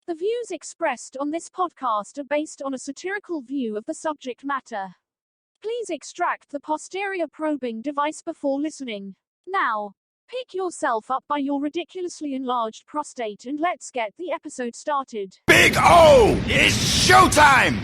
The views expressed on this podcast are based on a satirical view of the subject matter. Please extract the posterior probing device before listening. Now, pick yourself up by your ridiculously enlarged prostate and let's get the episode started. Big O! It's showtime!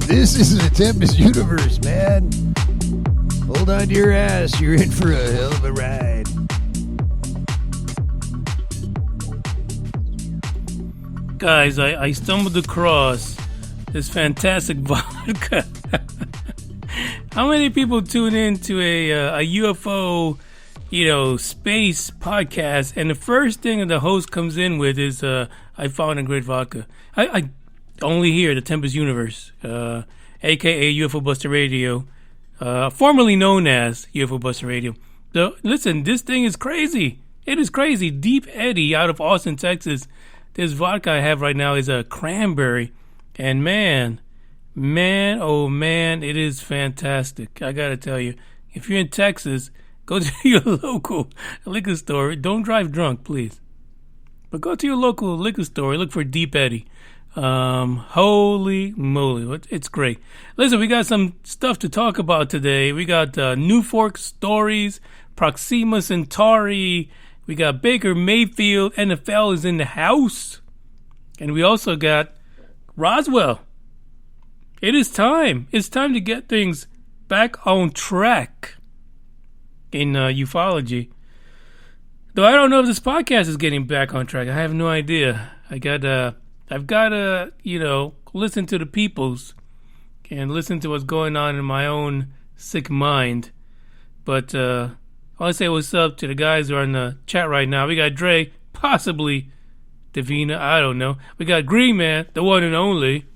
This is the Tempest universe, man. Hold on to your ass. You're in for a hell of a ride. Guys, I stumbled across this fantastic vodka. How many people tune in to a UFO, space podcast, and the first thing that the host comes in with is, I found a great vodka. I only here, the Tempest Universe, a.k.a. UFO Buster Radio, formerly known as UFO Buster Radio. Listen, this thing is crazy. It is crazy. Deep Eddy out of Austin, Texas. This vodka I have right now is a cranberry. And man, oh man, it is fantastic. I gotta tell you, if you're in Texas, go to your local liquor store. Don't drive drunk, please. But go to your local liquor store. Look for Deep Eddy. Holy moly, it's great. Listen, we got some stuff to talk about today. We got NUFORC stories, Proxima Centauri, we got Baker Mayfield, NFL is in the house, and we also got Roswell. It is time. It's time to get things back on track in ufology. Though I don't know if this podcast is getting back on track. I have no idea. I've got to, listen to the peoples and listen to what's going on in my own sick mind. But I want to say what's up to the guys who are in the chat right now. We got Dre, possibly Davina, I don't know. We got Green Man, the one and only.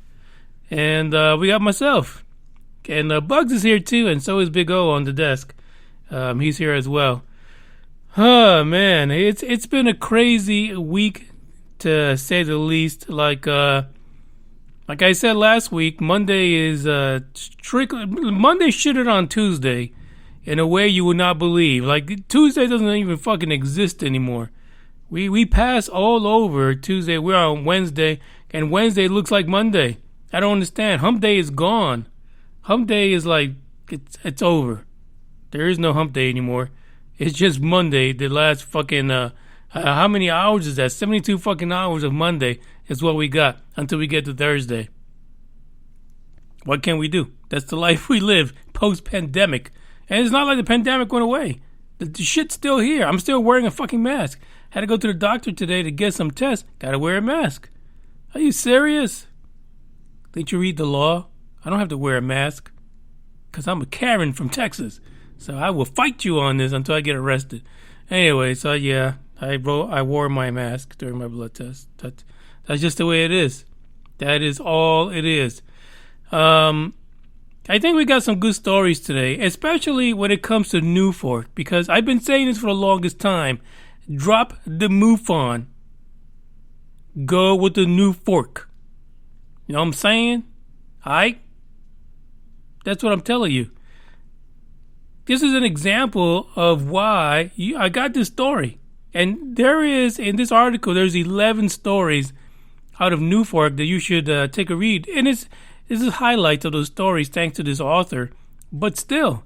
And we got myself. And Bugs is here too, and so is Big O on the desk. He's here as well. Oh, man, it's been a crazy week, to say the least. Like I said last week, Monday is strictly Monday shitted on Tuesday in a way you would not believe. Like Tuesday doesn't even fucking exist anymore. We pass all over Tuesday. We're on Wednesday, and Wednesday looks like Monday. I don't understand. Hump Day is gone. Hump Day is like it's over. There is no Hump Day anymore. It's just Monday. The last fucking how many hours is that? 72 fucking hours of Monday is what we got until we get to Thursday. What can we do? That's the life we live post-pandemic. And it's not like the pandemic went away. The shit's still here. I'm still wearing a fucking mask. Had to go to the doctor today to get some tests. Gotta wear a mask. Are you serious? Did you read the law? I don't have to wear a mask. Because I'm a Karen from Texas. So I will fight you on this until I get arrested. Anyway, so yeah. I wore my mask during my blood test. That's just the way it is. That is all it is. I think we got some good stories today, especially when it comes to NUFORC, because I've been saying this for the longest time. Drop the MUFON. Go with the NUFORC. You know what I'm saying? Alright? That's what I'm telling you. This is an example of why I got this story. And there is, in this article, there's 11 stories out of NUFORC that you should take a read. And this is highlights of those stories thanks to this author. But still,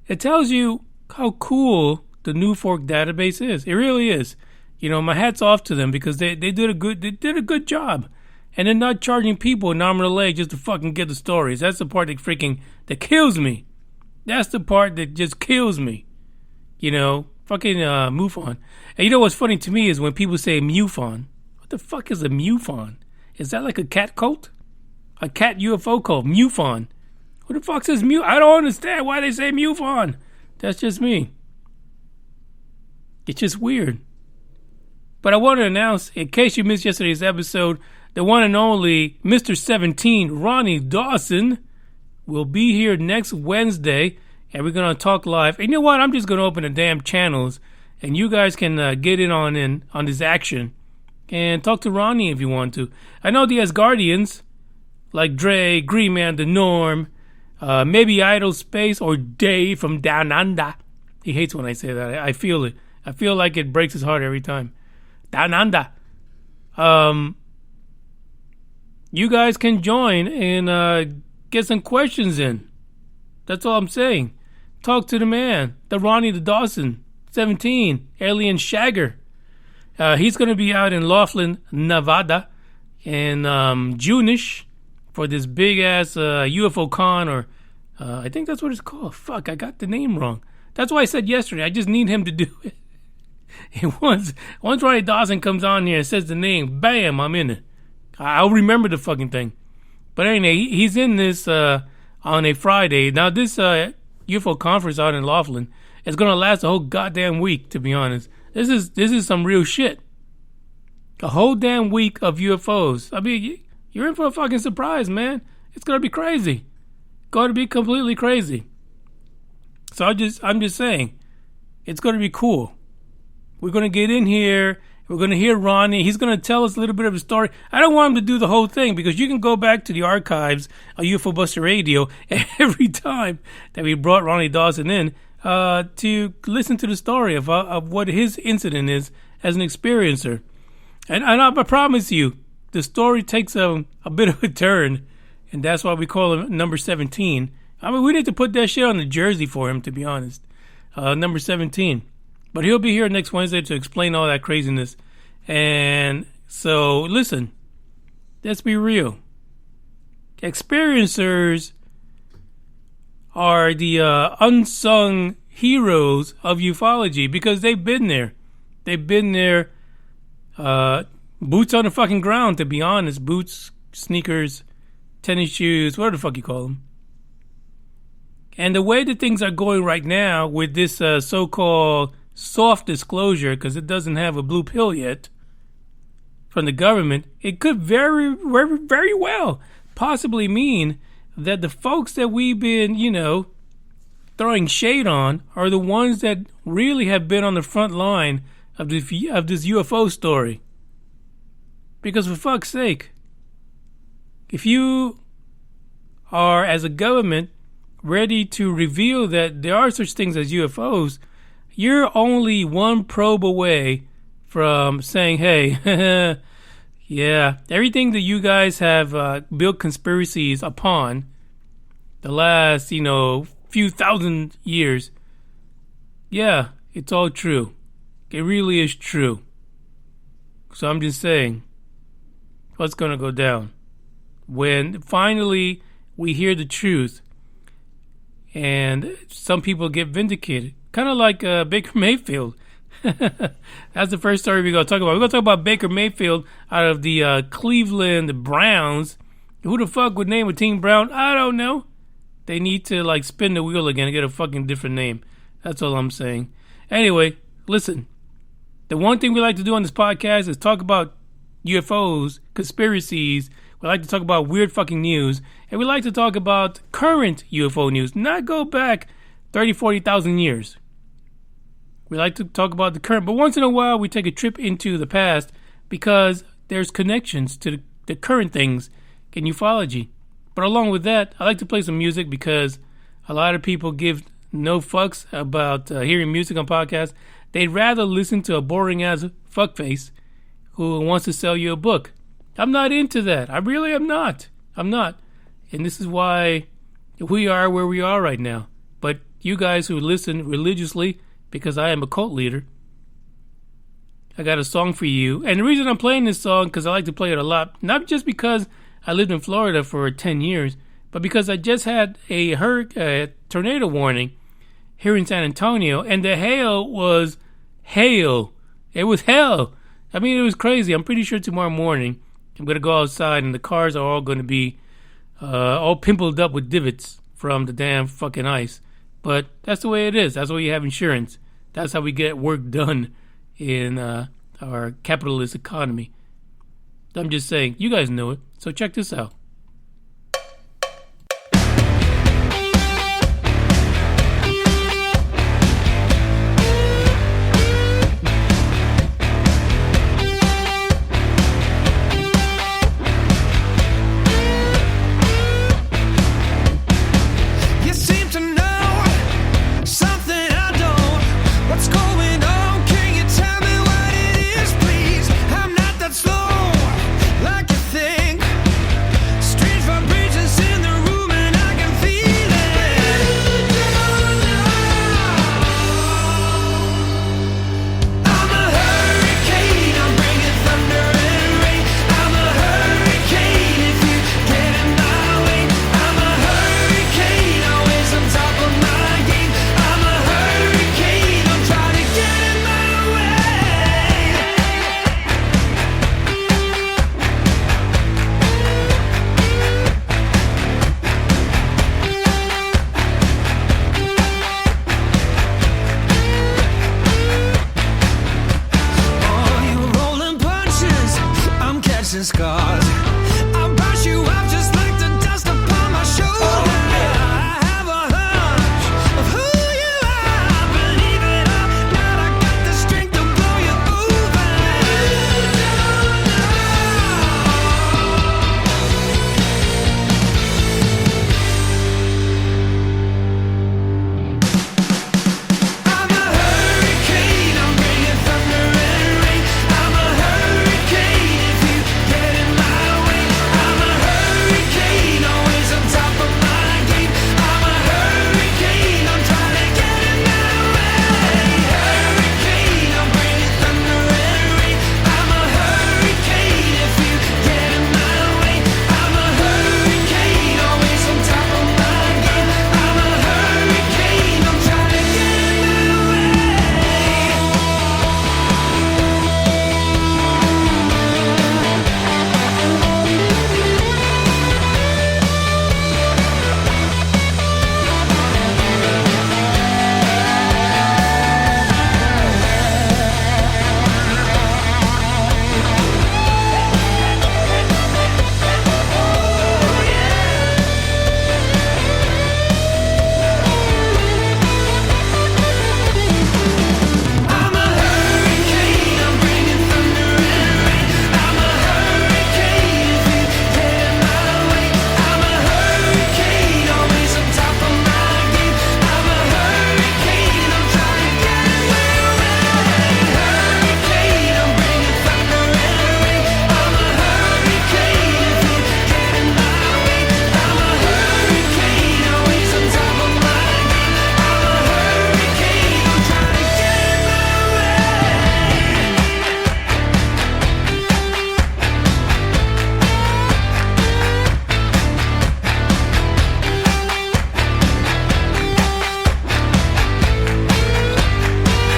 it tells you how cool the NUFORC database is. It really is. My hat's off to them because they did a good job. And they're not charging people an arm and a leg just to fucking get the stories. That's the part that kills me. That's the part that just kills me. Fucking MUFON. And you know what's funny to me is when people say MUFON. What the fuck is a MUFON? Is that like a cat cult? A cat UFO cult, MUFON. Who the fuck says MUFON? I don't understand why they say MUFON. That's just me. It's just weird. But I want to announce, in case you missed yesterday's episode, the one and only Mr. 17, Ronnie Dawson, will be here next Wednesday, and we're going to talk live. And you know what? I'm just going to open the damn channels, and you guys can get in on this action and talk to Ronnie if you want to. I know the Asgardians, like Dre, Green Man, The Norm, maybe Idle Space, or Dave from Down Under. He hates when I say that. I feel it. I feel like it breaks his heart every time. Down Under. You guys can join and get some questions in. That's all I'm saying. Talk to the man, the Ronnie the Dawson, 17, alien shagger. He's going to be out in Laughlin, Nevada in June-ish for this big-ass UFO con, or I think that's what it's called. Fuck, I got the name wrong. That's why I said yesterday, I just need him to do it. And once Ronnie Dawson comes on here and says the name, bam, I'm in it. I'll remember the fucking thing. But anyway, he's in this on a Friday. Now, this UFO conference out in Laughlin is going to last a whole goddamn week, to be honest. This is some real shit. A whole damn week of UFOs. I mean, you're in for a fucking surprise, man. It's going to be crazy. Going to be completely crazy. So I'm just saying, it's going to be cool. We're going to get in here. We're going to hear Ronnie. He's going to tell us a little bit of a story. I don't want him to do the whole thing because you can go back to the archives of UFO Buster Radio every time that we brought Ronnie Dawson in to listen to the story of what his incident is as an experiencer. And I promise you, the story takes a bit of a turn, and that's why we call him number 17. I mean, we need to put that shit on the jersey for him, to be honest. Number 17. But he'll be here next Wednesday to explain all that craziness. And so, listen, let's be real. Experiencers are the unsung heroes of ufology because they've been there. They've been there, boots on the fucking ground, to be honest. Boots, sneakers, tennis shoes, whatever the fuck you call them. And the way that things are going right now with this so-called soft disclosure, because it doesn't have a blue pill yet from the government, it could very, very, very well possibly mean that the folks that we've been, throwing shade on are the ones that really have been on the front line of this UFO story. Because for fuck's sake, if you are, as a government, ready to reveal that there are such things as UFOs, you're only one probe away from saying, hey, yeah, everything that you guys have built conspiracies upon the last, few thousand years, yeah, it's all true. It really is true. So I'm just saying, what's going to go down? When finally we hear the truth and some people get vindicated. Kind of like Baker Mayfield. That's the first story we're going to talk about. We're going to talk about Baker Mayfield out of the Cleveland Browns. Who the fuck would name a team Brown? I don't know. They need to spin the wheel again and get a fucking different name. That's all I'm saying. Anyway, listen. The one thing we like to do on this podcast is talk about UFOs, conspiracies. We like to talk about weird fucking news. And we like to talk about current UFO news. Not go back 30, 40,000 years. We like to talk about the current, but once in a while we take a trip into the past because there's connections to the current things in ufology. But along with that, I like to play some music because a lot of people give no fucks about hearing music on podcasts. They'd rather listen to a boring-ass fuckface who wants to sell you a book. I'm not into that. I really am not. I'm not. And this is why we are where we are right now. But you guys who listen religiously, because I am a cult leader, I got a song for you. And the reason I'm playing this song, because I like to play it a lot, not just because I lived in Florida for 10 years, but because I just had a tornado warning here in San Antonio, and the hail was hail. It was hell. I mean, it was crazy. I'm pretty sure tomorrow morning I'm going to go outside and the cars are all going to be all pimpled up with divots from the damn fucking ice. But that's the way it is. That's why you have insurance. That's how we get work done in our capitalist economy. I'm just saying, you guys know it. So check this out. Scars. I'll brush you off just like the dust upon my shoulder. I have a hunch of who you are. Believe it or not, I got the strength to blow you over. I'm a hurricane, I'm bringing thunder and rain. I'm a hurricane if you get in my way. I'm a hurricane, always on top of my game. I'm a hurricane, I'm trying to get in my way. Hurricane, I'm bringing thunder and rain. I'm a hurricane if you get in my way. I'm a hurricane, always on top of my game. I'm a hurricane, I'm trying to get in my way. I'm a hurricane, I'm bringing thunder and rain. I'm a hurricane if you get in my way. I'm a hurricane, always on top of my game. I'm a hurricane, I'm trying to get in my way. Hurricane, I'm bringing thunder and rain. I'm a hurricane if you get in my way. I'm a hurricane, always on top of my game. I'm a hurricane, I'm trying to get in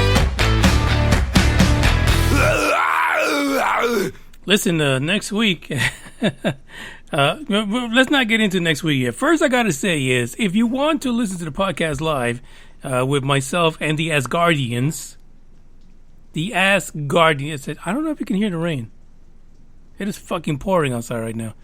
my way. Listen, next week, let's not get into next week yet. First, I got to say is, if you want to listen to the podcast live with myself and the Asgardians, I don't know if you can hear the rain. It is fucking pouring outside right now.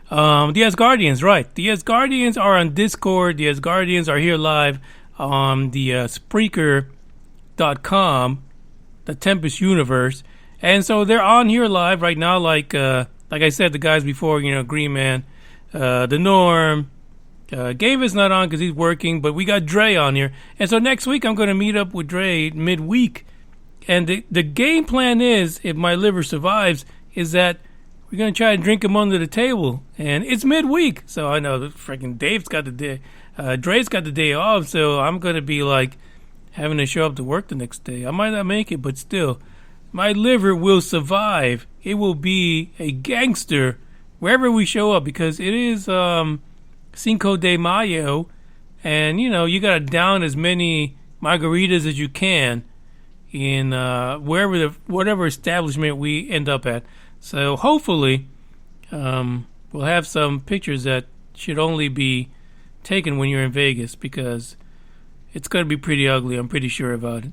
The Asgardians, right. The Asgardians are on Discord. The Asgardians are here live on the Spreaker.com, the Tempest Universe. And so they're on here live right now, like I said, the guys before, Green Man, the Norm. Gabe is not on because he's working, but we got Dre on here. And so next week I'm going to meet up with Dre midweek. And the game plan is, if my liver survives, is that we're going to try and drink him under the table. And it's midweek, so I know freaking Dave's got the day, Dre's got the day off, so I'm going to be like having to show up to work the next day. I might not make it, but still. My liver will survive. It will be a gangster wherever we show up, because it is Cinco de Mayo, and you gotta down as many margaritas as you can in whatever establishment we end up at. So hopefully we'll have some pictures that should only be taken when you're in Vegas, because it's going to be pretty ugly. I'm pretty sure about it.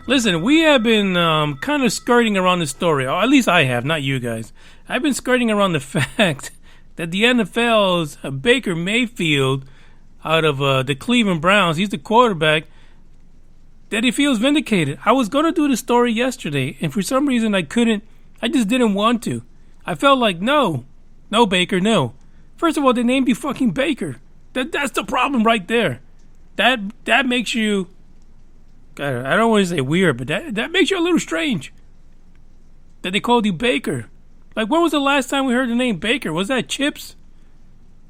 Listen, we have been kind of skirting around the story, or at least I have, not you guys. I've been skirting around the fact that the NFL's Baker Mayfield out of the Cleveland Browns, he's the quarterback, that he feels vindicated. I was going to do the story yesterday, and for some reason I couldn't. I just didn't want to. I felt like, no, Baker, no. First of all, they named you fucking Baker. That's the problem right there. That makes you, I don't want to say weird, but that makes you a little strange. That they called you Baker. Like, when was the last time we heard the name Baker? Was that Chips?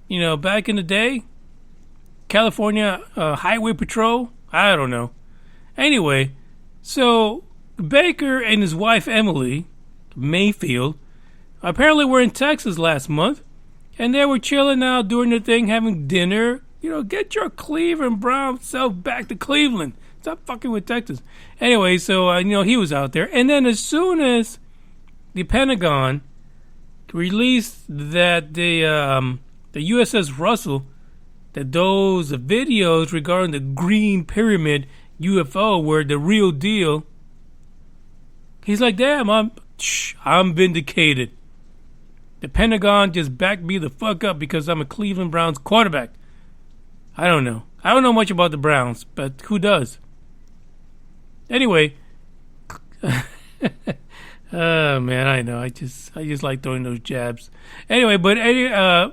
You know, back in the day? California Highway Patrol? I don't know. Anyway, so Baker and his wife Emily Mayfield apparently were in Texas last month, and they were chilling out, doing their thing, having dinner. You know, get your Cleveland Brown self back to Cleveland. Stop fucking with Texas. Anyway, so, he was out there. And then as soon as the Pentagon released that the USS Russell, that those videos regarding the Green Pyramid UFO were the real deal, he's like, damn, I'm vindicated. The Pentagon just backed me the fuck up because I'm a Cleveland Browns quarterback. I don't know. I don't know much about the Browns, but who does? Anyway, oh man, I know. I just like throwing those jabs. Anyway, but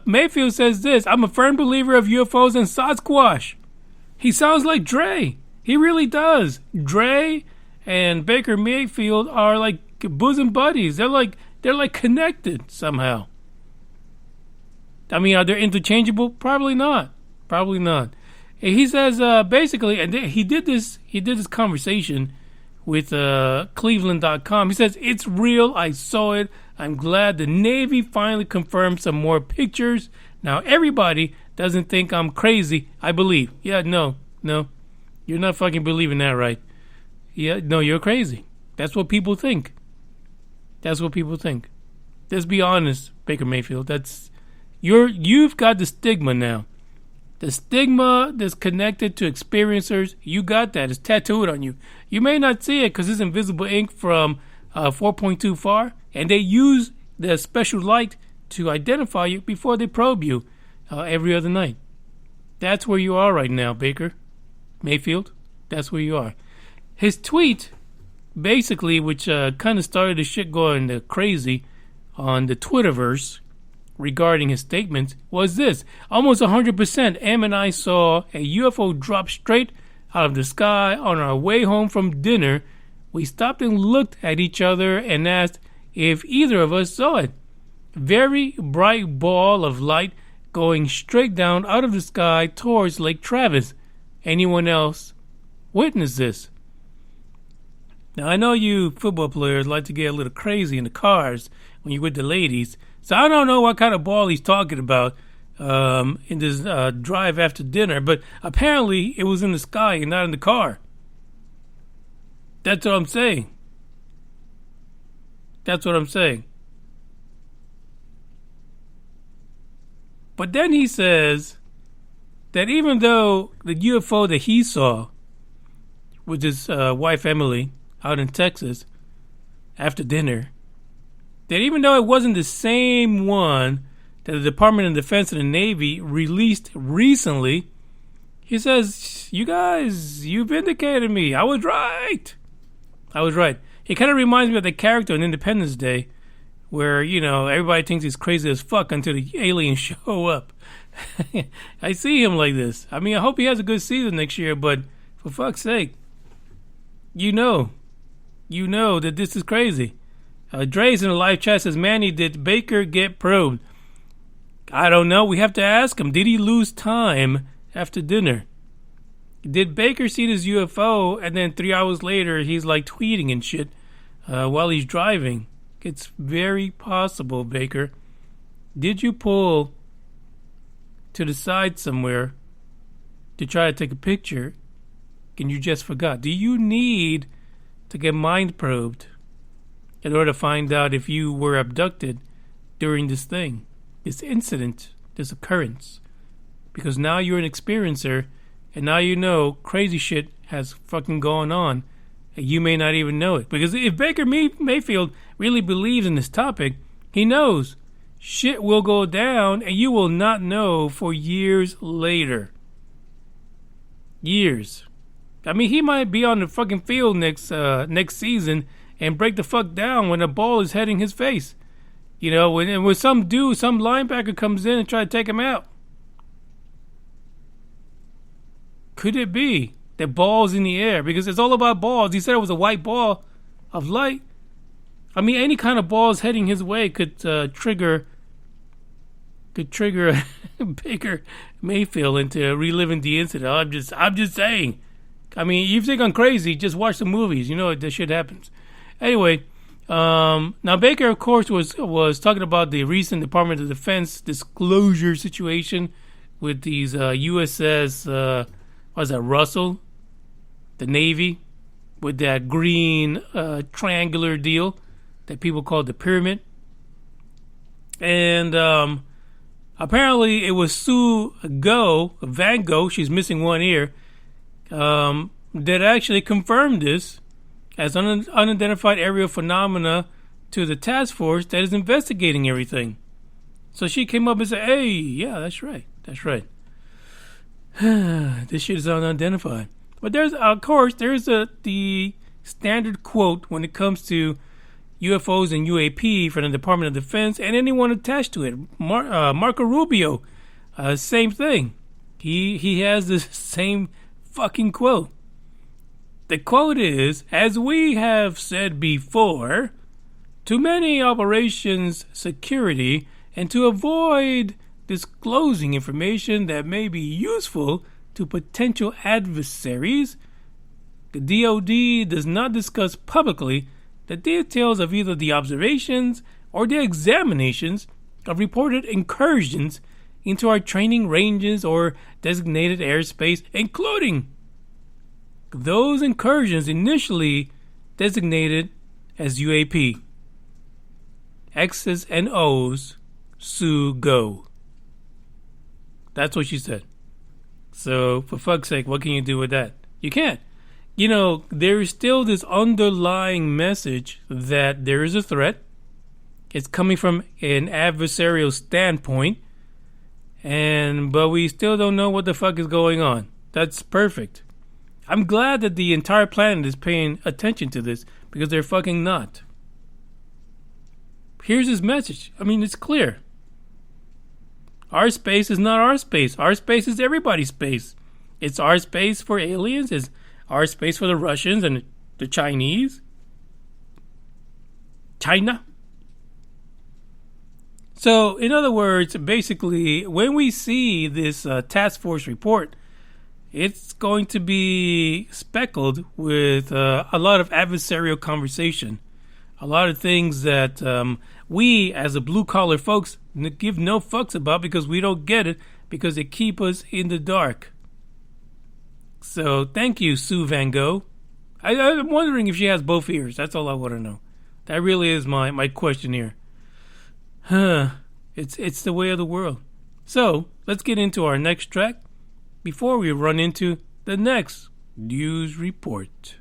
Mayfield says this: I'm a firm believer of UFOs and Sasquatch. He sounds like Dre. He really does. Dre and Baker Mayfield are like bosom buddies. They're like connected somehow. I mean, are they interchangeable? Probably not. Probably not. And he says basically, and he did this conversation with Cleveland.com. He says, it's real. I saw it. I'm glad the Navy finally confirmed some more pictures. Now everybody doesn't think I'm crazy, I believe. Yeah, no. You're not fucking believing that, right? Yeah, no, you're crazy. That's what people think. That's what people think. Let's be honest, Baker Mayfield. You've got the stigma now. The stigma that's connected to experiencers, you got that. It's tattooed on you. You may not see it because it's invisible ink from 4.2 far, and they use the special light to identify you before they probe you every other night. That's where you are right now, Baker Mayfield. That's where you are. His tweet, basically, which kind of started the shit going crazy on the Twitterverse regarding his statements, was this: almost 100%, Em and I saw a UFO drop straight out of the sky on our way home from dinner. We stopped and looked at each other and asked if either of us saw it. Very bright ball of light going straight down out of the sky towards Lake Travis. Anyone else witness this? Now, I know you football players like to get a little crazy in the cars when you're with the ladies, so I don't know what kind of ball he's talking about in this drive after dinner, but apparently it was in the sky and not in the car. That's what I'm saying. That's what I'm saying. But then he says that even though the UFO that he saw with his wife Emily out in Texas after dinner, that even though it wasn't the same one that the Department of Defense and the Navy released recently, he says, you guys, you vindicated me. I was right. It kind of reminds me of the character on Independence Day where, everybody thinks he's crazy as fuck until the aliens show up. I see him like this. I mean, I hope he has a good season next year, but for fuck's sake, you know that this is crazy. Dre's in the live chat says, Manny, did Baker get probed? I don't know. We have to ask him. Did he lose time after dinner? Did Baker see this UFO and then 3 hours later he's like tweeting and shit while he's driving? It's very possible, Baker. Did you pull to the side somewhere to try to take a picture and you just forgot? Do you need to get mind probed? in order to find out if you were abducted during this thing, this incident, this occurrence. Because now you're an experiencer, and now you know crazy shit has fucking gone on, and you may not even know it. Because if Baker Mayfield really believes in this topic, he knows shit will go down, and you will not know for years later. Years. I mean, he might be on the fucking field next season and break the fuck down when a ball is heading his face. You know, when some dude, some linebacker comes in and try to take him out. Could it be that ball's in the air? Because it's all about balls. He said it was a white ball of light. I mean, any kind of balls heading his way could trigger Baker Mayfield into reliving the incident. I'm just saying. I mean, you think I'm crazy, just watch the movies. You know this shit happens. Anyway, now Baker, of course, was talking about the recent Department of Defense disclosure situation with these USS, what was that, Russell, the Navy, with that green triangular deal that people call the pyramid. And apparently it was Sue Van Gogh, she's missing one ear, that actually confirmed this as unidentified aerial phenomena to the task force that is investigating everything. So she came up and said, hey, yeah, that's right. This shit is unidentified. But there's the standard quote when it comes to UFOs and UAP from the Department of Defense and anyone attached to it. Marco Rubio, same thing. He has the same fucking quote. The quote is, as we have said before, to many operations security and to avoid disclosing information that may be useful to potential adversaries, the DoD does not discuss publicly the details of either the observations or the examinations of reported incursions into our training ranges or designated airspace, including those incursions initially designated as UAP. X's and O's, Sue go. That's what she said. So, for fuck's sake, what can you do with that? You can't. You know, there is still this underlying message that there is a threat. It's coming from an adversarial standpoint. But we still don't know what the fuck is going on. That's perfect. I'm glad that the entire planet is paying attention to this, because they're fucking not. Here's his message. I mean, it's clear. Our space is not our space. Our space is everybody's space. It's our space for aliens. It's our space for the Russians and the Chinese. China. So, in other words, basically, when we see this task force report, it's going to be speckled with a lot of adversarial conversation. A lot of things that we, as a blue-collar folks, give no fucks about because we don't get it, because they keep us in the dark. So, thank you, Sue Van Gogh. I'm wondering if she has both ears. That's all I want to know. That really is my question here. It's the way of the world. So, let's get into our next track before we run into the next news report.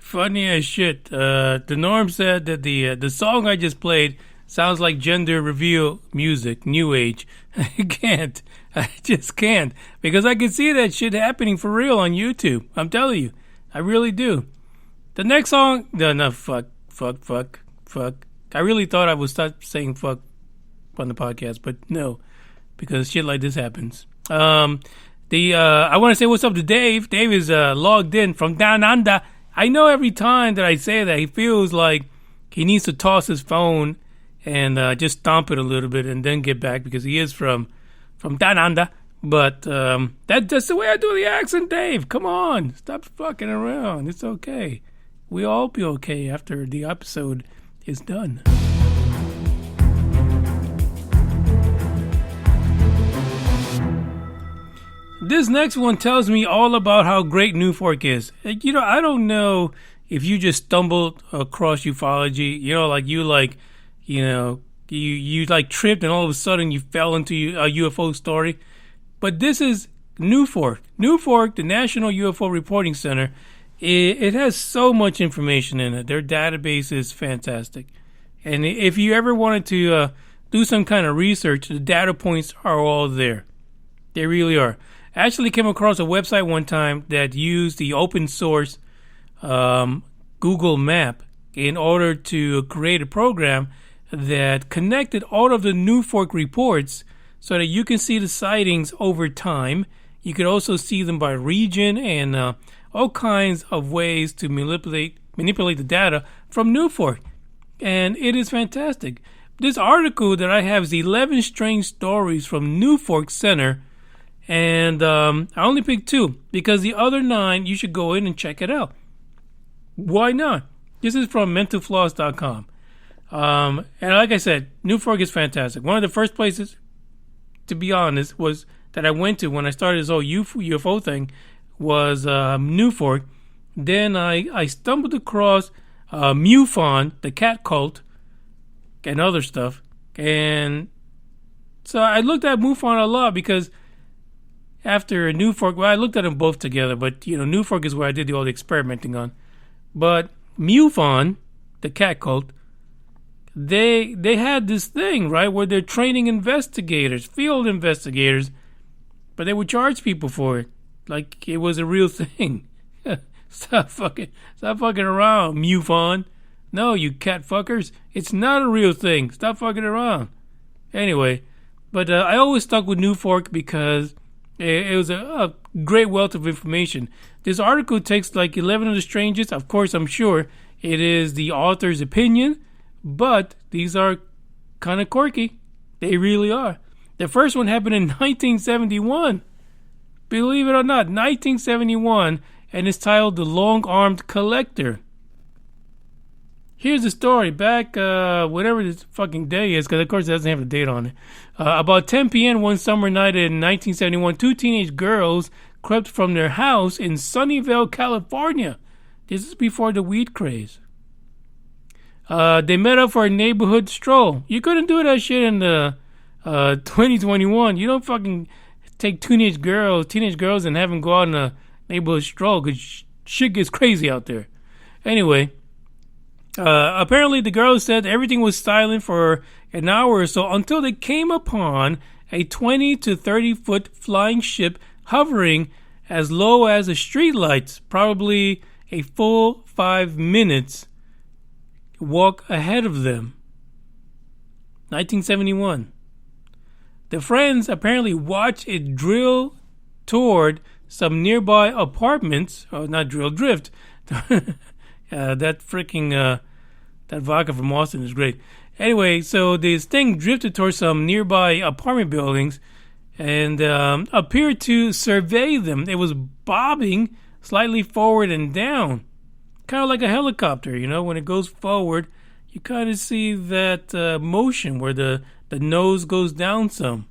Funny as shit. The Norm said that the song I just played sounds like gender reveal music, new age. I just can't. Because I can see that shit happening for real on YouTube. I'm telling you. I really do. The next song, no, fuck. I really thought I would start saying fuck on the podcast, but no. Because shit like this happens. I want to say what's up to Dave. Dave is logged in from down under. I know every time that I say that, he feels like he needs to toss his phone and just stomp it a little bit and then get back because he is from down under. But that's the way I do the accent, Dave. Come on. Stop fucking around. It's okay. We'll all be okay after the episode is done. This next one tells me all about how great NUFORC is. You know, I don't know if you just stumbled across ufology. You know, you tripped and all of a sudden you fell into a UFO story. But this is NUFORC. NUFORC, the National UFO Reporting Center, it has so much information in it. Their database is fantastic. And if you ever wanted to do some kind of research, the data points are all there. They really are. I actually came across a website one time that used the open source Google map in order to create a program that connected all of the NUFORC reports so that you can see the sightings over time. You could also see them by region and all kinds of ways to manipulate the data from NUFORC. And it is fantastic. This article that I have is 11 strange stories from NUFORC Center. And I only picked 2 because the other 9, you should go in and check it out. Why not? This is from mentalfloss.com. And like I said, NUFORC is fantastic. One of the first places, to be honest, was that I went to when I started this whole UFO thing was NUFORC. Then I stumbled across MUFON, the cat cult, and other stuff. And so I looked at MUFON a lot because after NUFORC, well, I looked at them both together, but, you know, NUFORC is where I did all the experimenting on. But MUFON, the cat cult, they had this thing, right, where they're training investigators, field investigators, but they would charge people for it, like it was a real thing. Stop fucking around, MUFON. No, you cat fuckers. It's not a real thing. Stop fucking around. Anyway, but I always stuck with NUFORC because it was a great wealth of information. This article takes like 11 of the strangest. Of course, I'm sure it is the author's opinion, but these are kind of quirky. They really are. The first one happened in 1971. Believe it or not, 1971, and it's titled The Long-Armed Collector. Here's the story. Back, whatever this fucking day is, because of course it doesn't have the date on it. About 10 p.m. one summer night in 1971, 2 teenage girls crept from their house in Sunnyvale, California. This is before the weed craze. They met up for a neighborhood stroll. You couldn't do that shit in the 2021. You don't fucking take teenage girls and have them go out on a neighborhood stroll because shit gets crazy out there. Anyway, apparently the girls said everything was silent for an hour or so until they came upon a 20 to 30 foot flying ship hovering as low as the streetlights, probably a full 5 minutes walk ahead of them. 1971. The friends apparently watched it drill toward some nearby apartments. Oh, not drill, drift. That vodka from Austin is great. Anyway, so this thing drifted towards some nearby apartment buildings and appeared to survey them. It was bobbing slightly forward and down, kind of like a helicopter. You know, when it goes forward, you kind of see that motion where the nose goes down some.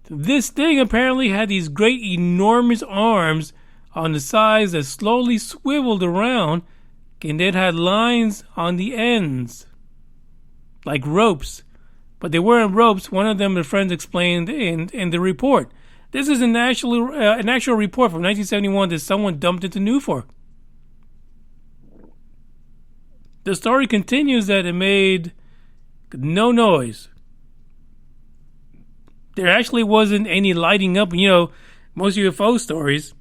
This thing apparently had these great enormous arms on the sides that slowly swiveled around, and it had lines on the ends, like ropes. But they weren't ropes. One of them, the friends explained in the report. This is an actual report from 1971 that someone dumped into NUFORC. The story continues that it made no noise. There actually wasn't any lighting up. You know, most UFO stories,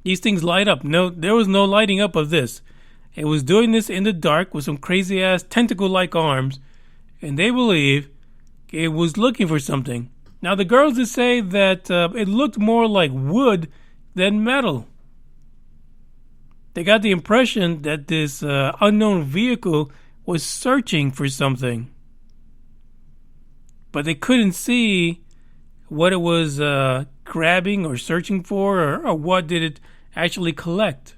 these things light up. No, there was no lighting up of this. It was doing this in the dark with some crazy-ass tentacle-like arms, and they believe it was looking for something. Now, the girls that say that it looked more like wood than metal. They got the impression that this unknown vehicle was searching for something. But they couldn't see what it was grabbing or searching for, or what did it actually collect.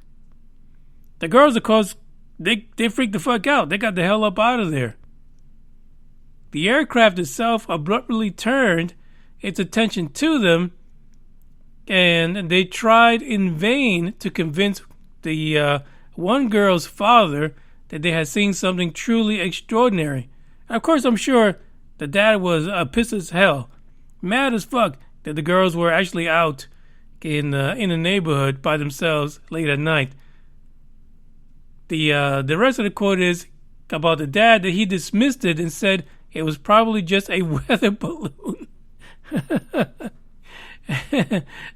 The girls, of course, they freaked the fuck out. They got the hell up out of there. The aircraft itself abruptly turned its attention to them, and they tried in vain to convince the one girl's father that they had seen something truly extraordinary. Of course, I'm sure the dad was pissed as hell, mad as fuck that the girls were actually out in the neighborhood by themselves late at night. The rest of the quote is about the dad that he dismissed it and said it was probably just a weather balloon.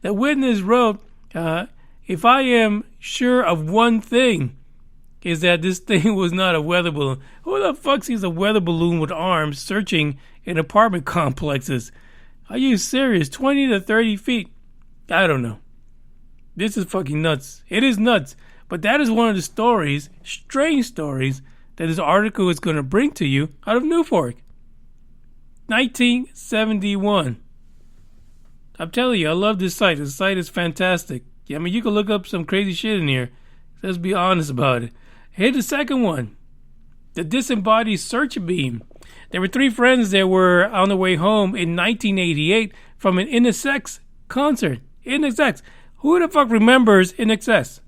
The witness wrote, if I am sure of one thing, is that this thing was not a weather balloon. Who the fuck sees a weather balloon with arms searching in apartment complexes? Are you serious? 20 to 30 feet? I don't know. This is fucking nuts. It is nuts. But that is one of the stories, strange stories, that this article is going to bring to you out of NUFORC. 1971. I'm telling you, I love this site. This site is fantastic. I mean, you can look up some crazy shit in here. Let's be honest about it. Here's the second one. The disembodied search beam. There were three friends that were on their way home in 1988 from an NSX concert. NSX. Who the fuck remembers NSX?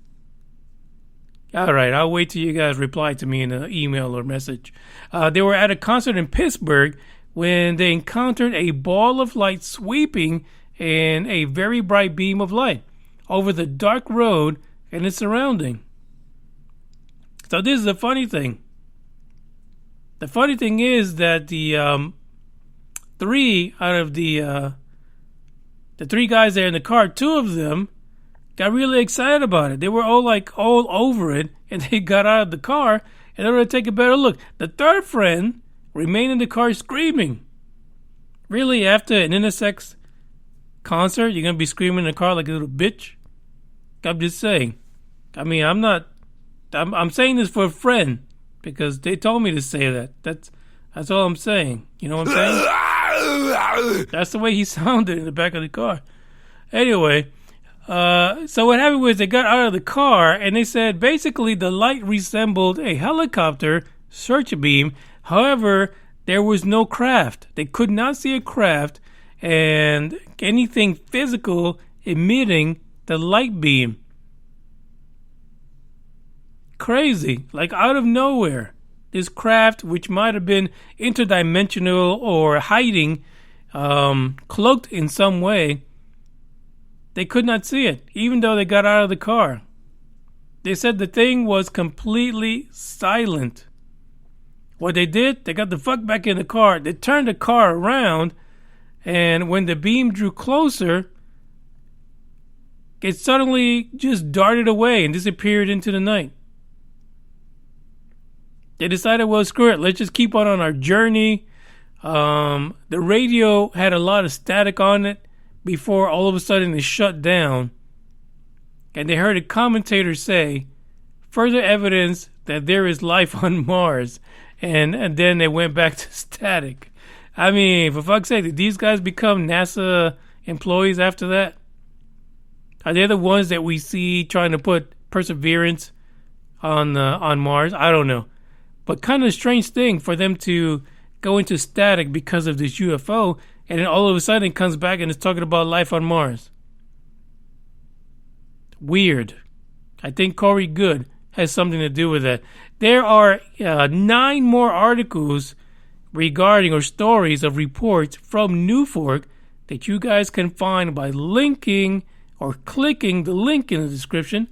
All right, I'll wait till you guys reply to me in an email or message. They were at a concert in Pittsburgh when they encountered a ball of light sweeping in a very bright beam of light over the dark road and its surrounding. So this is the funny thing. The funny thing is that the three out of the three guys there in the car, two of them got really excited about it. They were all over it, and they got out of the car in order to take a better look. The third friend remained in the car screaming. Really, after an NSX concert, you're gonna be screaming in the car like a little bitch? I'm just saying. I mean, I'm saying this for a friend because they told me to say that. That's all I'm saying. You know what I'm saying? That's the way he sounded in the back of the car. Anyway, so what happened was they got out of the car and they said basically the light resembled a helicopter search beam. However, there was no craft. They could not see a craft and anything physical emitting the light beam. Crazy. Like out of nowhere. This craft, which might have been interdimensional or hiding, cloaked in some way, they could not see it, even though they got out of the car. They said the thing was completely silent. What they did, they got the fuck back in the car. They turned the car around, and when the beam drew closer, it suddenly just darted away and disappeared into the night. They decided, well, screw it. Let's just keep on our journey. The radio had a lot of static on it before all of a sudden it shut down. And they heard a commentator say, further evidence that there is life on Mars. And then they went back to static. I mean, for fuck's sake, did these guys become NASA employees after that? Are they the ones that we see trying to put Perseverance on Mars? I don't know. But kind of a strange thing for them to go into static because of this UFO, and then all of a sudden it comes back and it's talking about life on Mars. Weird. I think Corey Good has something to do with that. There are 9 more articles regarding or stories of reports from NUFORC that you guys can find by linking or clicking the link in the description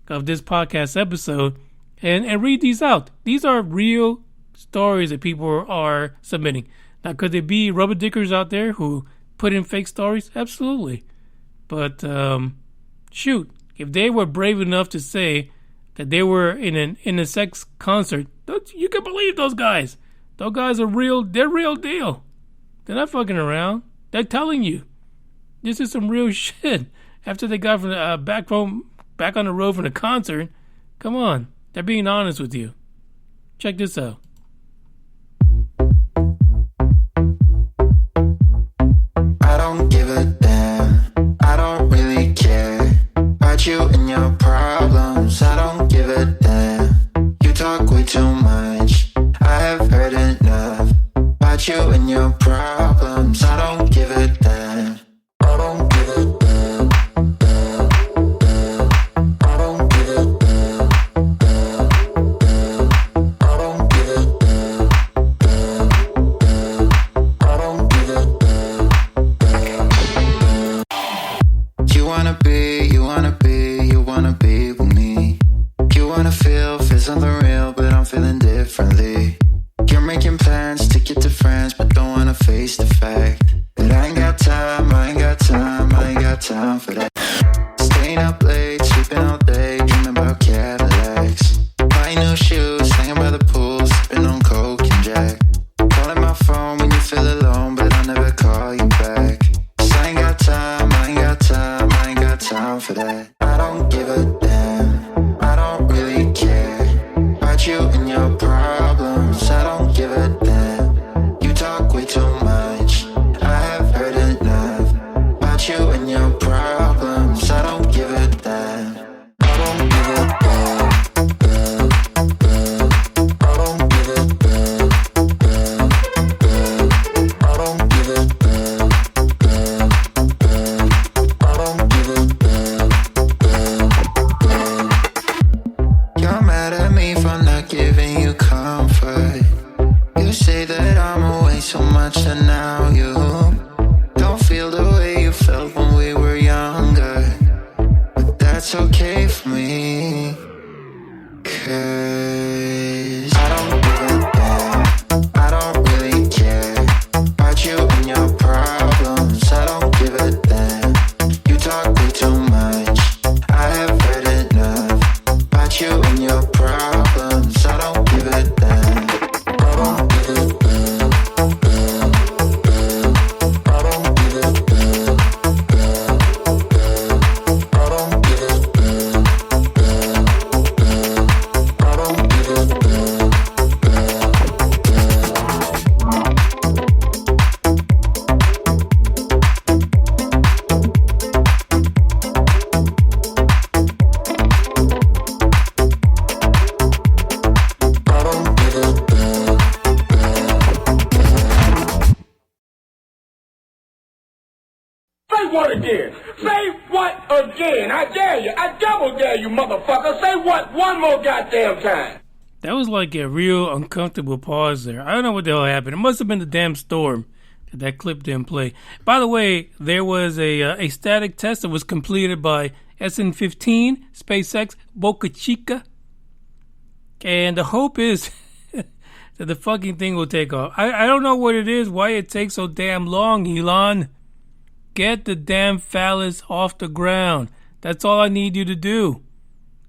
of this podcast episode and read these out. These are real stories that people are submitting. Now, could there be rubber dickers out there who put in fake stories? Absolutely. But, shoot, if they were brave enough to say that they were in a sex concert, you can believe those guys. Those guys are real. They're real deal. They're not fucking around. They're telling you. This is some real shit. After they got from the, back on the road from the concert, come on. They're being honest with you. Check this out. I don't give a damn. I don't really care about you and your problems. I don't give a damn. You talk way too much. I have heard enough about you and your problems. I don't give a damn. I don't give a damn. I don't give a damn. I don't give a damn. I don't give a damn. You wanna be with me. You wanna feel something real, but I'm feeling differently. You're making plans to get to friends, but don't wanna face the fact that I ain't got time, I ain't got time, I ain't got time for that. Staying up late, sleeping all day, dreaming about Cadillacs. Buying new shoes, hanging by the pool, sipping on Coke and Jack. Calling my phone when you feel alone, but I'll never call you back. 'Cause I ain't got time, I ain't got time, I ain't got time for that. I don't give a damn, I don't really care about you and your problems. I don't give a damn. You talk way too much. I have heard enough about you and your problems. I don't give a damn. I don't give a damn. I don't give a damn. I don't give a damn. I don't give a damn. You're mad at me for not giving you comfort. You say that I'm away so much and now you don't feel the way you felt when we were younger. But that's okay for me, 'cause I don't give a damn. I don't really care about you and your problems. I don't give a damn. You talk way too much. I have heard enough about you and your problems. I don't give a damn. I don't give a damn. I don't give a damn. I don't give a damn. I don't give a damn. I don't give a damn. Say what again? Say what again? I dare you. I double dare you, motherfucker. Say what one more goddamn time. That was like a real uncomfortable pause there. I don't know what the hell happened. It must have been the damn storm that clip didn't play. By the way, there was a static test that was completed by SN15, SpaceX, Boca Chica. And the hope is that the fucking thing will take off. I don't know what it is, why it takes so damn long, Elon. Get the damn phallus off the ground. That's all I need you to do.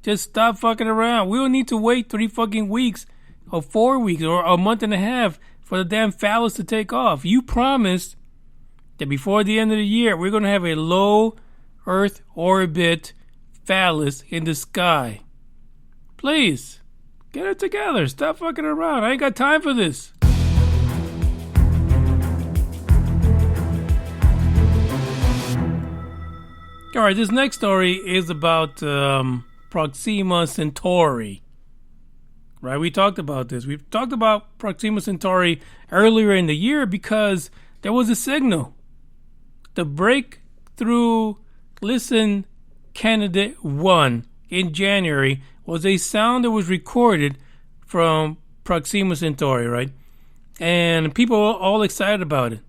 Just stop fucking around. We don't need to wait 3 fucking weeks or 4 weeks or a month and a half for the damn phallus to take off. You promised that before the end of the year, we're going to have a low Earth orbit phallus in the sky. Please, get it together. Stop fucking around. I ain't got time for this. All right, this next story is about Proxima Centauri. Right, we talked about this. We talked about Proxima Centauri earlier in the year because there was a signal. The Breakthrough Listen Candidate 1 in January was a sound that was recorded from Proxima Centauri, right? And people were all excited about it.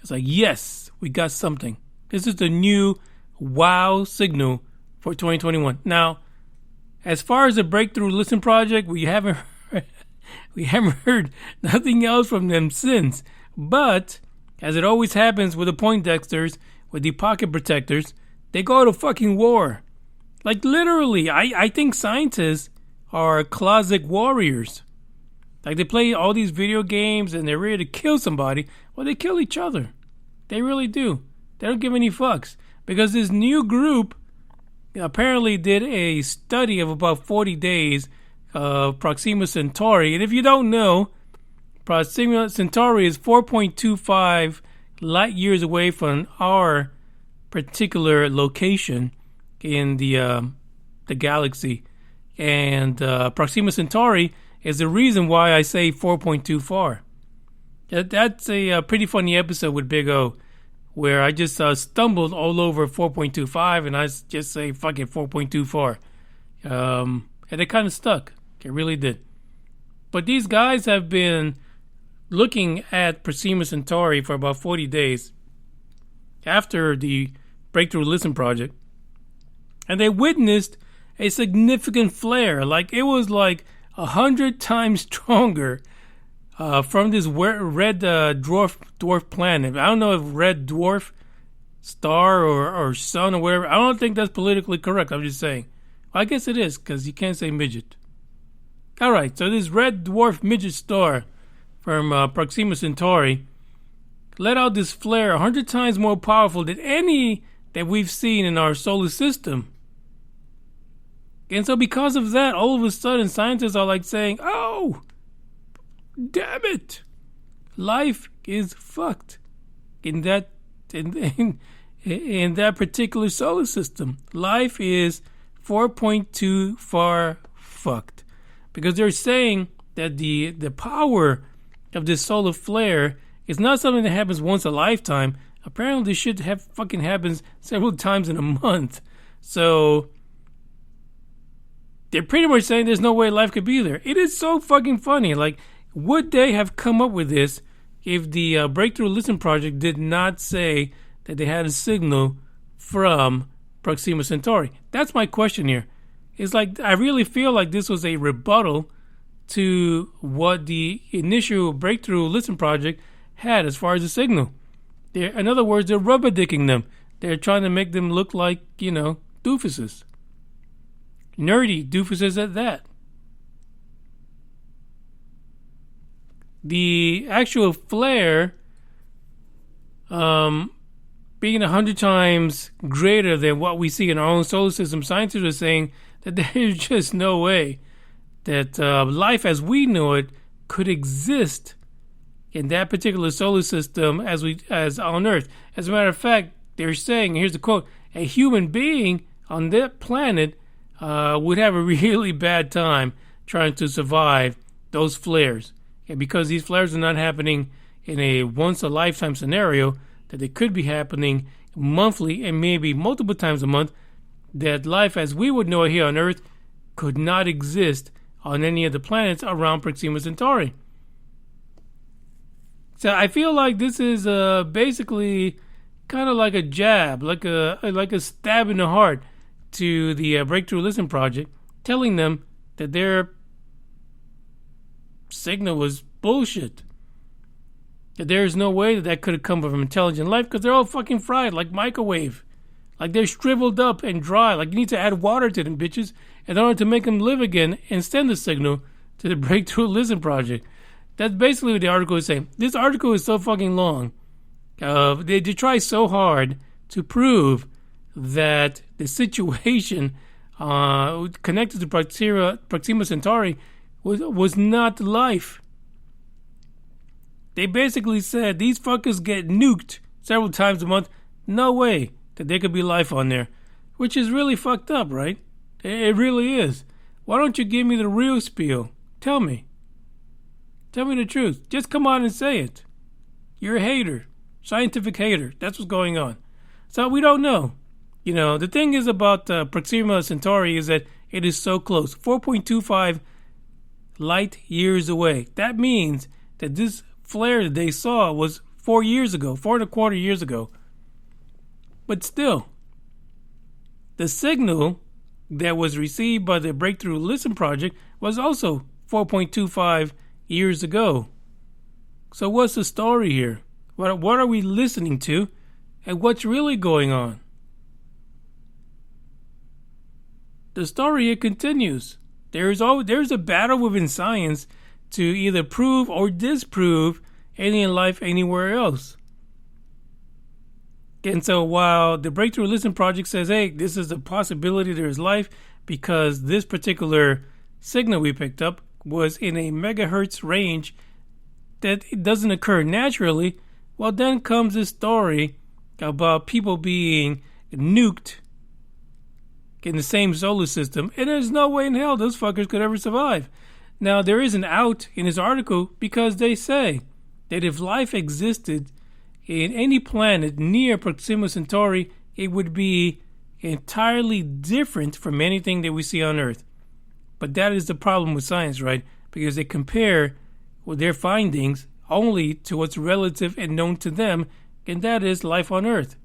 It's like, yes, we got something. This is the new wow signal for 2021. Now, as far as the Breakthrough Listen Project, we haven't heard nothing else from them since. But as it always happens with the Poindexters, with the pocket protectors, they go to fucking war. Like literally, I think scientists are closet warriors. Like they play all these video games and they're ready to kill somebody. Well, they kill each other. They really do. They don't give any fucks. Because this new group apparently did a study of about 40 days of Proxima Centauri. And if you don't know, Proxima Centauri is 4.25 light years away from our particular location in the galaxy. And Proxima Centauri is the reason why I say 4.24. That's a pretty funny episode with Big O, where I just stumbled all over 4.25 and I just say fuck it, 4.24. And it kind of stuck. It really did. But these guys have been looking at Proxima Centauri for about 40 days after the Breakthrough Listen Project. And they witnessed a significant flare. Like it was like 100 times stronger from this red dwarf planet. I don't know if red dwarf star or sun or whatever. I don't think that's politically correct. I'm just saying. I guess it is because you can't say midget. All right, so this red dwarf midget star from Proxima Centauri let out this flare 100 times more powerful than any that we've seen in our solar system. And so because of that, all of a sudden scientists are like saying, oh, damn it, life is fucked in that in that particular solar system. Life is 4.2 far fucked. Because they're saying that the power of this solar flare is not something that happens once a lifetime. Apparently this shit fucking happens several times in a month. So they're pretty much saying there's no way life could be there. It is so fucking funny. Like, would they have come up with this if the Breakthrough Listen Project did not say that they had a signal from Proxima Centauri? That's my question here. It's like, I really feel like this was a rebuttal to what the initial Breakthrough Listen Project had as far as a signal. In other words, they're rubber dicking them. They're trying to make them look like, doofuses. Nerdy doofuses at that. The actual flare being 100 times greater than what we see in our own solar system, scientists are saying that there's just no way that life as we know it could exist in that particular solar system as on Earth. As a matter of fact, they're saying, here's the quote, a human being on that planet would have a really bad time trying to survive those flares. And because these flares are not happening in a once-a-lifetime scenario, that they could be happening monthly and maybe multiple times a month, that life as we would know it here on Earth could not exist on any of the planets around Proxima Centauri. So I feel like this is basically kind of like a jab, like a stab in the heart to the Breakthrough Listen Project, telling them that their signal was bullshit. That there's no way that could have come from intelligent life because they're all fucking fried like microwave. Like they're shriveled up and dry. Like you need to add water to them bitches in order to make them live again and send the signal to the Breakthrough Listen Project. That's basically what the article is saying. This article is so fucking long. They try so hard to prove that the situation connected to Proxima Centauri was not life. They basically said these fuckers get nuked several times a month. No way that there could be life on there. Which is really fucked up, right? It really is. Why don't you give me the real spiel? Tell me. Tell me the truth. Just come on and say it. You're a hater. Scientific hater. That's what's going on. So we don't know. The thing is about Proxima Centauri is that it is so close. 4.25 light years away. That means that this flare that they saw was 4 years ago, 4.25 years ago. But still, the signal that was received by the Breakthrough Listen Project was also 4.25 years ago. So what's the story here? What are we listening to? And what's really going on? The story here continues. There's a battle within science to either prove or disprove alien life anywhere else. And so while the Breakthrough Listen Project says, hey, this is a possibility there's life because this particular signal we picked up was in a megahertz range that it doesn't occur naturally, well, then comes this story about people being nuked in the same solar system, and there's no way in hell those fuckers could ever survive. Now, there is an out in this article because they say that if life existed in any planet near Proxima Centauri, it would be entirely different from anything that we see on Earth. But that is the problem with science, right? Because they compare their findings only to what's relative and known to them, and that is life on Earth.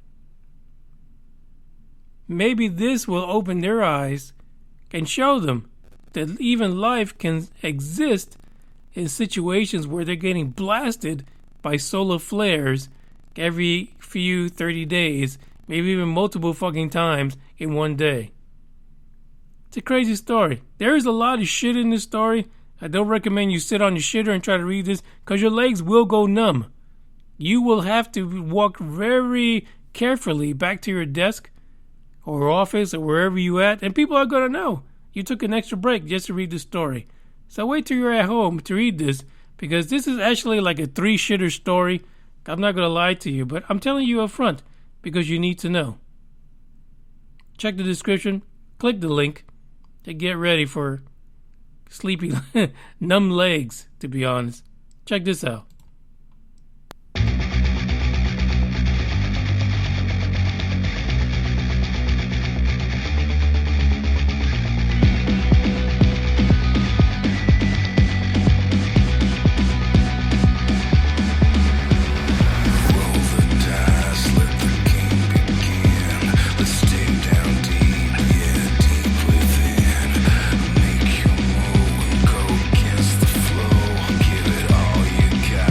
Maybe this will open their eyes and show them that even life can exist in situations where they're getting blasted by solar flares every few 30 days, maybe even multiple fucking times in one day. It's a crazy story. There is a lot of shit in this story. I don't recommend you sit on your shitter and try to read this because your legs will go numb. You will have to walk very carefully back to your desk or office or wherever you at, and people are going to know you took an extra break just to read the story. So wait till you're at home to read this, because this is actually like a 3-shitter story. I'm not going to lie to you, but I'm telling you up front because you need to know. Check the description, click the link, and get ready for sleepy, numb legs, to be honest. Check this out. Give it all you got.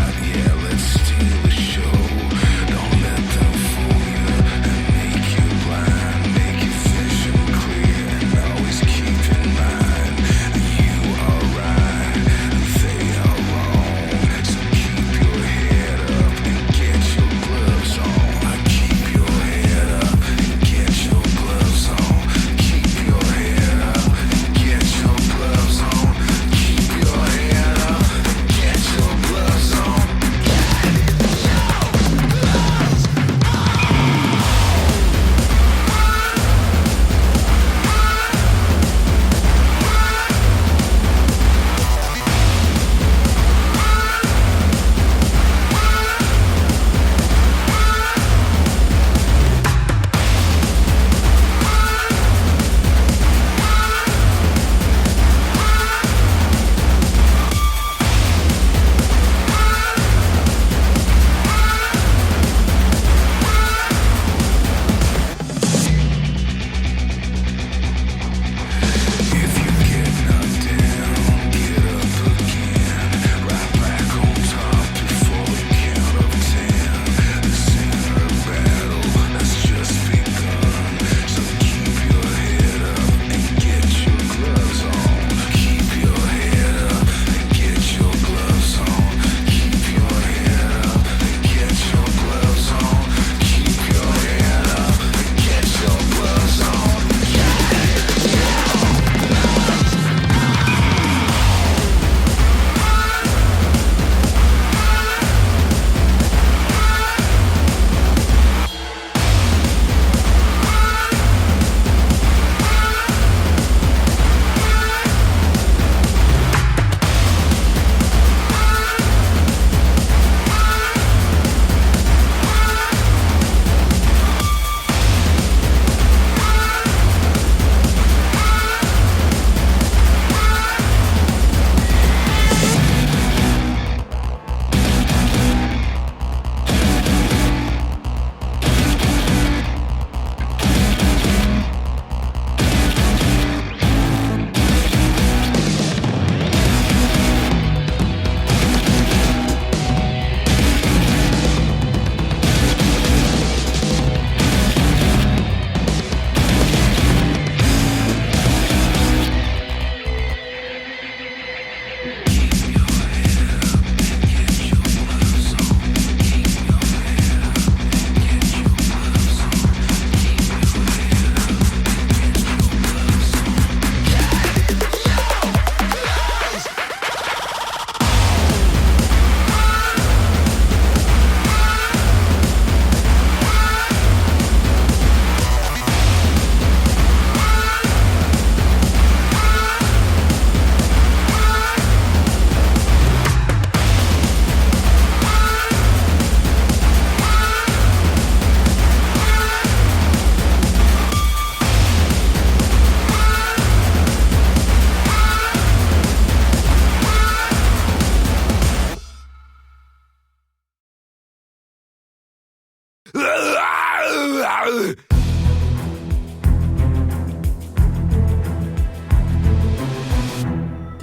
The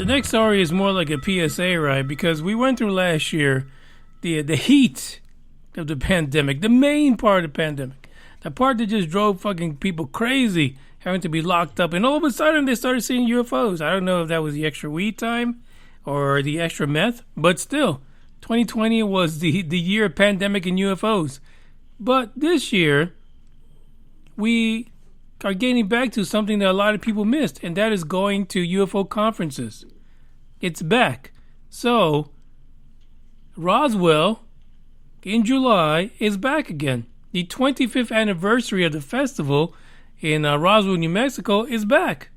next story is more like a PSA, right? Because we went through last year the heat of the pandemic, the main part of the pandemic, the part that just drove fucking people crazy, having to be locked up, and all of a sudden they started seeing UFOs. I don't know if that was the extra weed time or the extra meth, but still, 2020 was the year of pandemic and UFOs. But this year, we are getting back to something that a lot of people missed, and that is going to UFO conferences. It's back. So, Roswell in July is back again. The 25th anniversary of the festival in Roswell, New Mexico is back.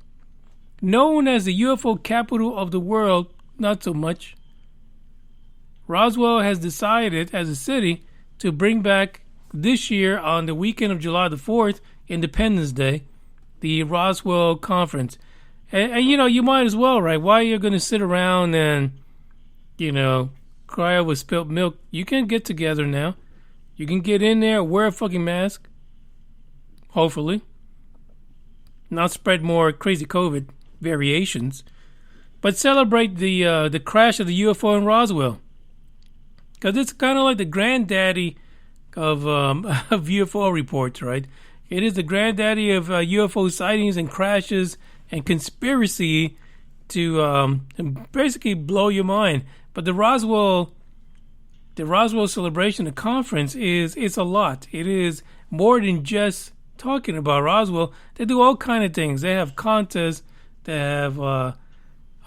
Known as the UFO capital of the world, not so much. Roswell has decided as a city to bring back this year on the weekend of July the 4th, Independence Day, the Roswell Conference. And you know, you might as well, right? Why are you going to sit around and, you know, cry over spilt milk? You can get together now. You can get in there, wear a fucking mask. Hopefully. Not spread more crazy COVID variations. But celebrate the crash of the UFO in Roswell. Because it's kind of like the granddaddy of UFO reports, right? It is the granddaddy of UFO sightings and crashes and conspiracy to basically blow your mind. But the Roswell celebration, the conference, it's a lot. It is more than just talking about Roswell. They do all kind of things. They have contests. They have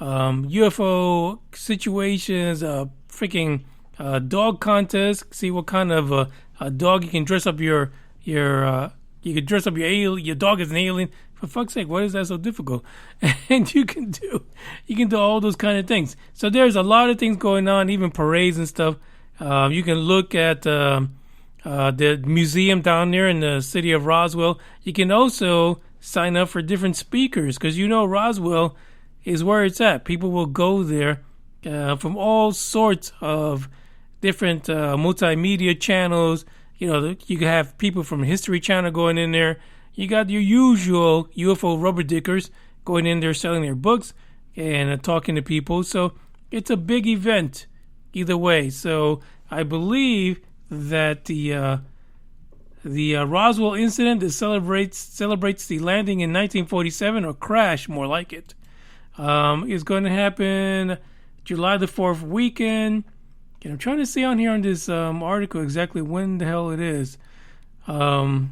UFO situations, freaking dog contests. See what kind of a dog you can dress up your you can dress up your dog as an alien. For fuck's sake, why is that so difficult? And you can do all those kind of things. So there's a lot of things going on, even parades and stuff. You can look at the museum down there in the city of Roswell. You can also sign up for different speakers because you know Roswell is where it's at. People will go there from all sorts of different multimedia channels. You know, you can have people from History Channel going in there. You got your usual UFO rubber dickers going in there selling their books and talking to people. So it's a big event either way. So I believe that the Roswell incident that celebrates the landing in 1947, or crash, more like it, is going to happen July the 4th weekend. And I'm trying to see on here on this article exactly when the hell it is. Doesn't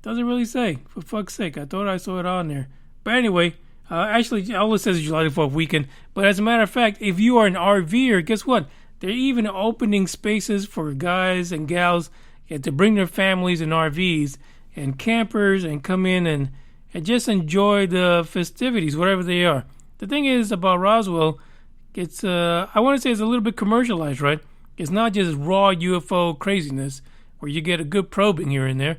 really say, for fuck's sake. I thought I saw it on there. But anyway, actually, all it says is July the 4th weekend. But as a matter of fact, if you are an RVer, guess what? They're even opening spaces for guys and gals to bring their families in RVs and campers and come in and just enjoy the festivities, whatever they are. The thing is about Roswell, it's I want to say it's a little bit commercialized, right? It's not just raw UFO craziness where you get a good probing here and there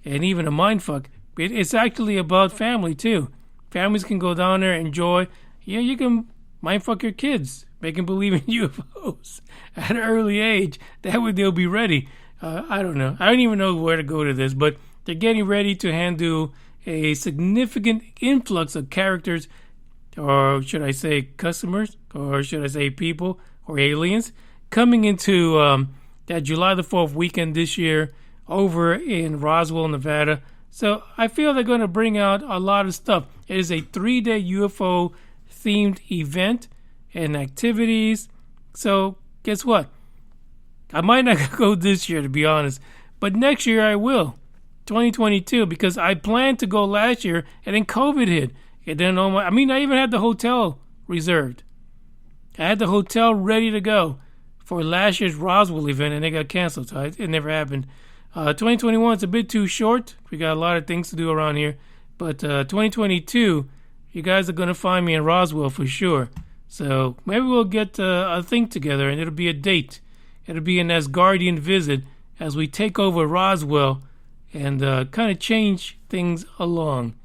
and even a mindfuck. It's actually about family too. Families can go down there, enjoy. Yeah, you can mindfuck your kids, make them believe in UFOs at an early age. That way they'll be ready. I don't know. I don't even know where to go to this, but they're getting ready to handle a significant influx of characters, or should I say customers, or should I say people, or aliens, coming into that July the 4th weekend this year over in Roswell, Nevada. So I feel they're going to bring out a lot of stuff. It is a 3-day UFO-themed event and activities. So guess what? I might not go this year, to be honest. But next year I will. 2022, because I planned to go last year, and then COVID hit. And then I even had the hotel reserved. I had the hotel ready to go for last year's Roswell event, and it got canceled. So it never happened. 2021 is a bit too short. We got a lot of things to do around here. But 2022, you guys are going to find me in Roswell for sure. So maybe we'll get a thing together, and it'll be a date. It'll be an Asgardian visit as we take over Roswell and kind of change things along.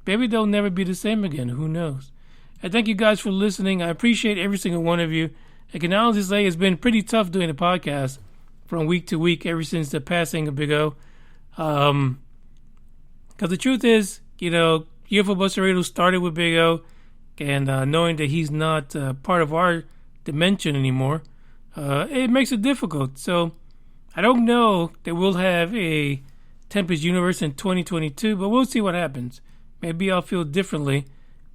Maybe they'll never be the same again. Who knows? I thank you guys for listening. I appreciate every single one of you. I can honestly say it's been pretty tough doing the podcast from week to week ever since the passing of Big O. Because the truth is, UFO Buster Radio started with Big O, and knowing that he's not part of our dimension anymore, it makes it difficult. So I don't know that we'll have a Tempest Universe in 2022, but we'll see what happens. Maybe I'll feel differently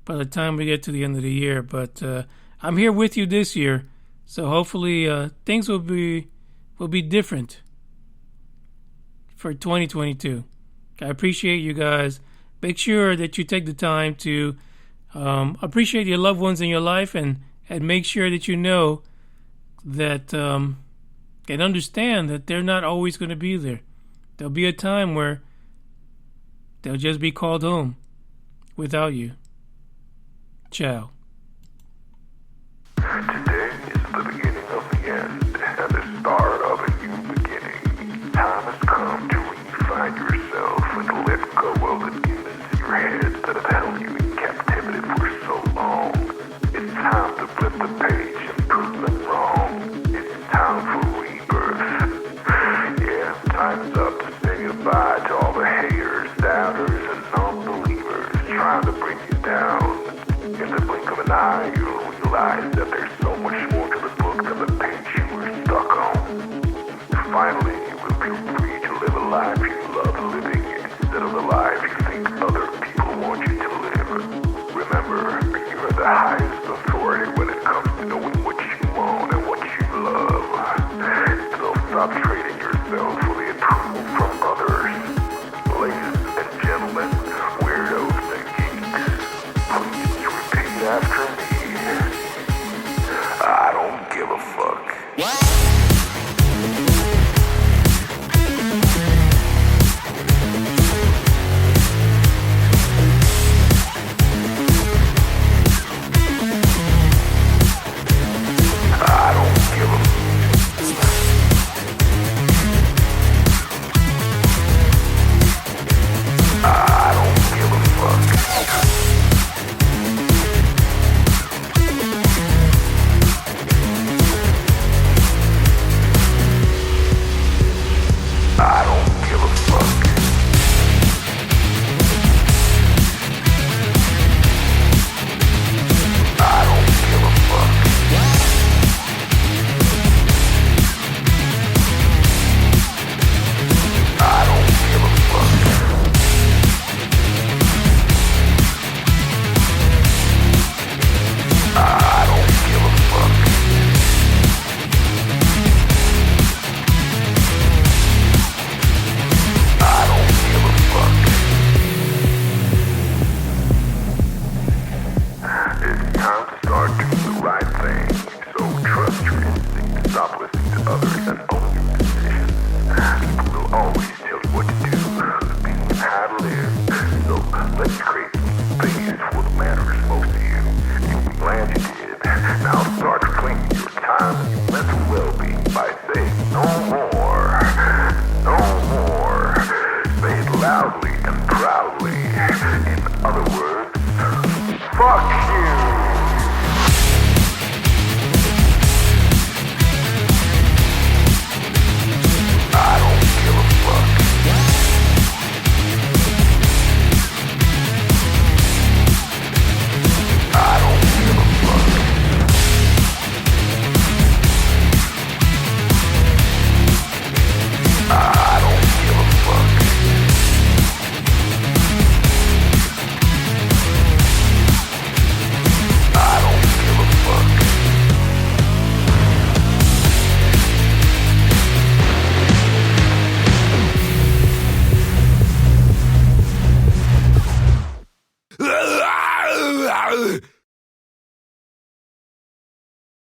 by the time we get to the end of the year, but I'm here with you this year, so hopefully things will be different for 2022. I appreciate you guys. Make sure that you take the time to appreciate your loved ones in your life, and make sure that you know that and understand that they're not always going to be there. There'll be a time where they'll just be called home without you. Ciao. Today is the beginning of the end and the start of a new beginning. Time has come to redefine yourself and let go of the demons in your head that have held you in captivity for so long. It's time to flip the page and prove them wrong. It's time for rebirth. Yeah, time's up to say goodbye to all the haters, doubters, and non-believers trying to bring you down. In the blink of an eye, you'll realize that there's so much more to the book than the page you were stuck on. Finally, you will feel free to live a life you love living instead of the life you think other people want you to live. Remember, you are the highest authority when it comes to knowing what you want and what you love. So stop trading yourself for the approval from others. Ladies and gentlemen, weirdos and geeks, please repeat after me. I don't give a fuck. I don't give a I don't give a fuck. I don't give a fuck. I don't give a fuck. I don't give a fuck. I don't give a fuck. I don't give a fuck. It's time to start doing the right thing. So trust your instinct, stop listening to others, and own your decisions. People will always tell you what to do, and how to live. So let's create space for what matters most to you. You'll be glad you did. Now start claiming your time and your mental well-being by saying no more. No more. Say it loudly and proudly. In other words, fuck you. I don't give a fuck. I don't give a fuck. I don't give a fuck. I don't give a fuck.